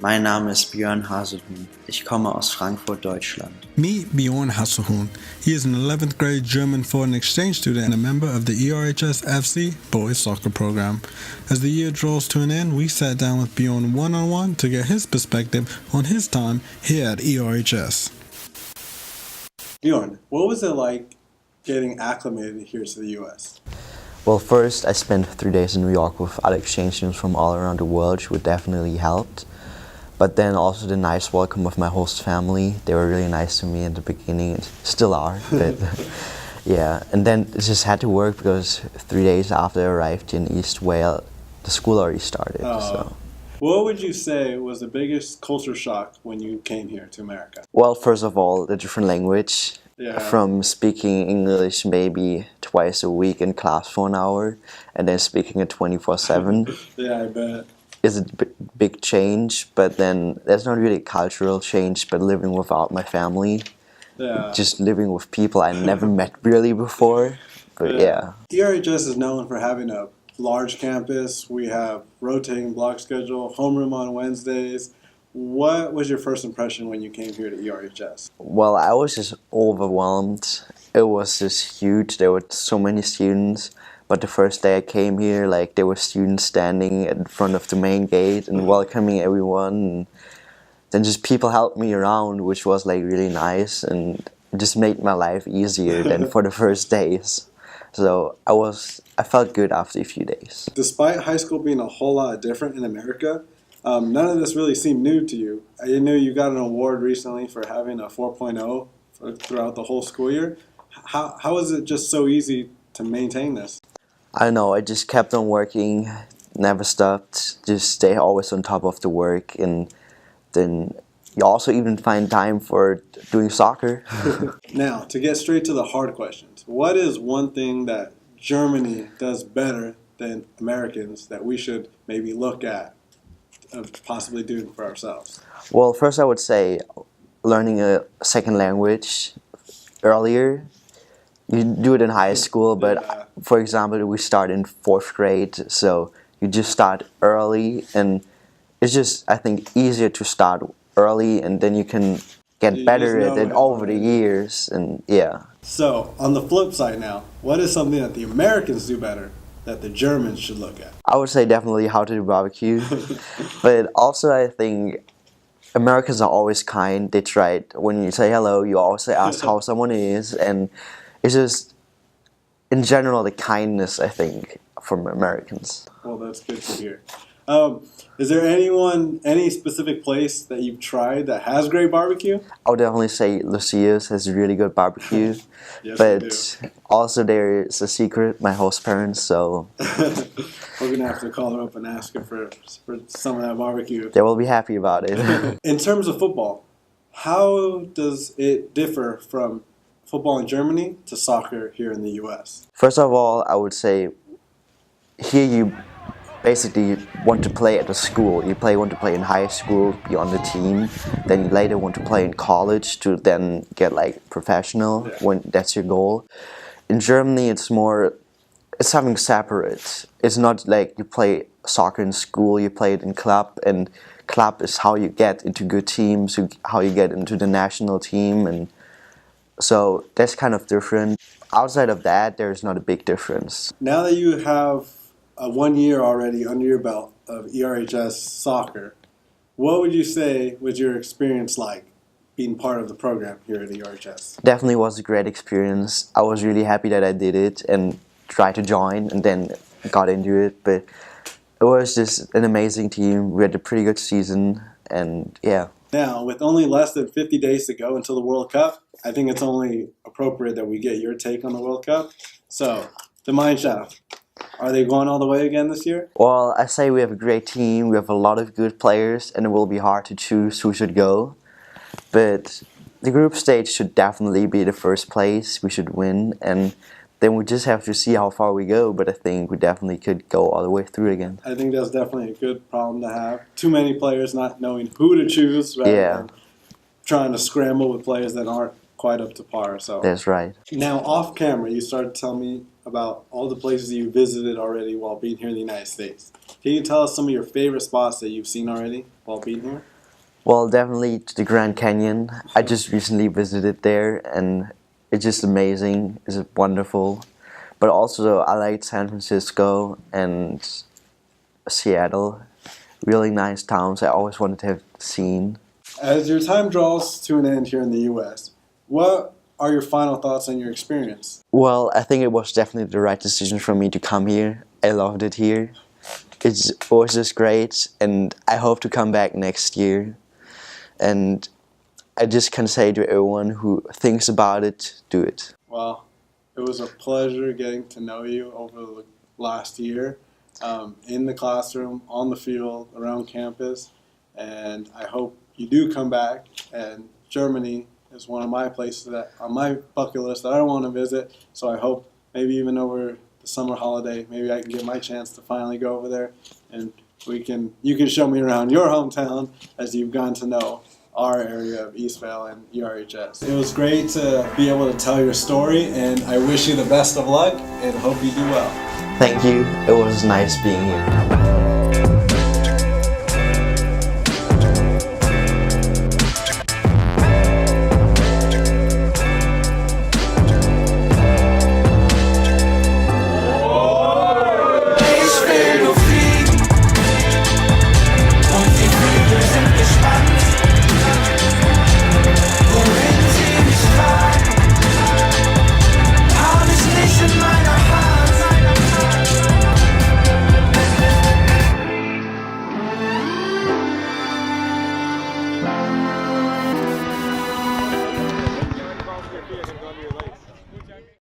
Mein Name ist Bjo Rn Haselhuhn. Ich komme aus Frankfurt, Deutschland. Meet Bjo Rn Haselhuhn. He is an 11th grade German foreign exchange student and a member of the ERHSFC Boys Soccer Program. As the year draws to an end, we sat down with Bjo Rn one-on-one to get his perspective on his time here at ERHS. Bjo Rn, what was it like getting acclimated here to the U.S.? Well, first I spent 3 days in New York with other exchange students from all around the world, which definitely helped. But then also the nice welcome of my host family. They were really nice to me in the beginning, still are, but yeah. And then it just had to work because 3 days after I arrived in East Wales, the school already started. So. What would you say was the biggest culture shock when you came here to America? Well, first of all, the different language. Yeah. From speaking English maybe twice a week in class for an hour, and then speaking it 24/7. Yeah, I bet. Is a big change, but then there's not really a cultural change, but living without my family. Yeah. Just living with people I never met really before. But yeah. ERHS is known for having a large campus. We have rotating block schedule, homeroom on Wednesdays. What was your first impression when you came here to ERHS? Well, I was just overwhelmed. It was just huge. There were so many students. But the first day I came here, like, there were students standing in front of the main gate and welcoming everyone. And then just people helped me around, which was like really nice and just made my life easier than for the first days. So I felt good after a few days. Despite high school being a whole lot different in America, none of this really seemed new to you. I knew you got an award recently for having a 4.0 throughout the whole school year. How is it just so easy to maintain this? I don't know, I just kept on working, never stopped, just stay always on top of the work, and then you also even find time for doing soccer. Now, to get straight to the hard questions, what is one thing that Germany does better than Americans that we should maybe look at possibly doing for ourselves? Well, first I would say learning a second language earlier. You do it in high school, but for example, we start in 4th grade, so you just start early, and it's just, I think, easier to start early, and then you can get better at it over the years, and yeah. So, on the flip side now, what is something that the Americans do better that the Germans should look at? I would say definitely how to do barbecue, but also I think Americans are always kind. They try, when you say hello, you always ask how someone is, and it's just, in general, the kindness, I think, from Americans. Well, that's good to hear. Is there any specific place that you've tried that has great barbecue? I would definitely say Lucia's has really good barbecue. Yes, but also there is a secret, my host parents, so... We're going to have to call her up and ask her for some of that barbecue. They will be happy about it. In terms of football, how does it differ from football in Germany to soccer here in the U.S.? First of all, I would say here you basically want to play at the school. You want to play in high school, be on the team. Then you later want to play in college to then get like professional when that's your goal. In Germany, it's something separate. It's not like you play soccer in school, you play it in club, and club is how you get into good teams, how you get into the national team, and so that's kind of different. Outside of that, there's not a big difference. Now that you have 1 year already under your belt of ERHS soccer, what would you say was your experience like being part of the program here at ERHS? Definitely was a great experience. I was really happy that I did it and tried to join and then got into it. But it was just an amazing team. We had a pretty good season, and yeah. Now, with only less than 50 days to go until the World Cup, I think it's only appropriate that we get your take on the World Cup. So, the Mineshaft, are they going all the way again this year? Well, I say we have a great team. We have a lot of good players, and it will be hard to choose who should go. But the group stage should definitely be the first place. We should win, and then we just have to see how far we go. But I think we definitely could go all the way through again. I think that's definitely a good problem to have. Too many players not knowing who to choose rather than trying to scramble with players that aren't quite up to par. So that's right. Now, off camera, you started to tell me about all the places you visited already while being here in the United States. Can you tell us some of your favorite spots that you've seen already while being here? Well, definitely to the Grand Canyon. I just recently visited there and it's just amazing. It's wonderful. But also I like San Francisco and Seattle. Really nice towns I always wanted to have seen. As your time draws to an end here in the U.S., what are your final thoughts on your experience? Well, I think it was definitely the right decision for me to come here. I loved it here. It was just great and I hope to come back next year. And I just can say to everyone who thinks about it, do it. Well, it was a pleasure getting to know you over the last year, in the classroom, on the field, around campus, and I hope you do come back. And Germany is one of my places that on my bucket list that I want to visit, so I hope maybe even over the summer holiday, maybe I can get my chance to finally go over there, and you can show me around your hometown as you've gotten to know our area of Eastvale and ERHS. It was great to be able to tell your story, and I wish you the best of luck and hope you do well. Thank you. It was nice being here.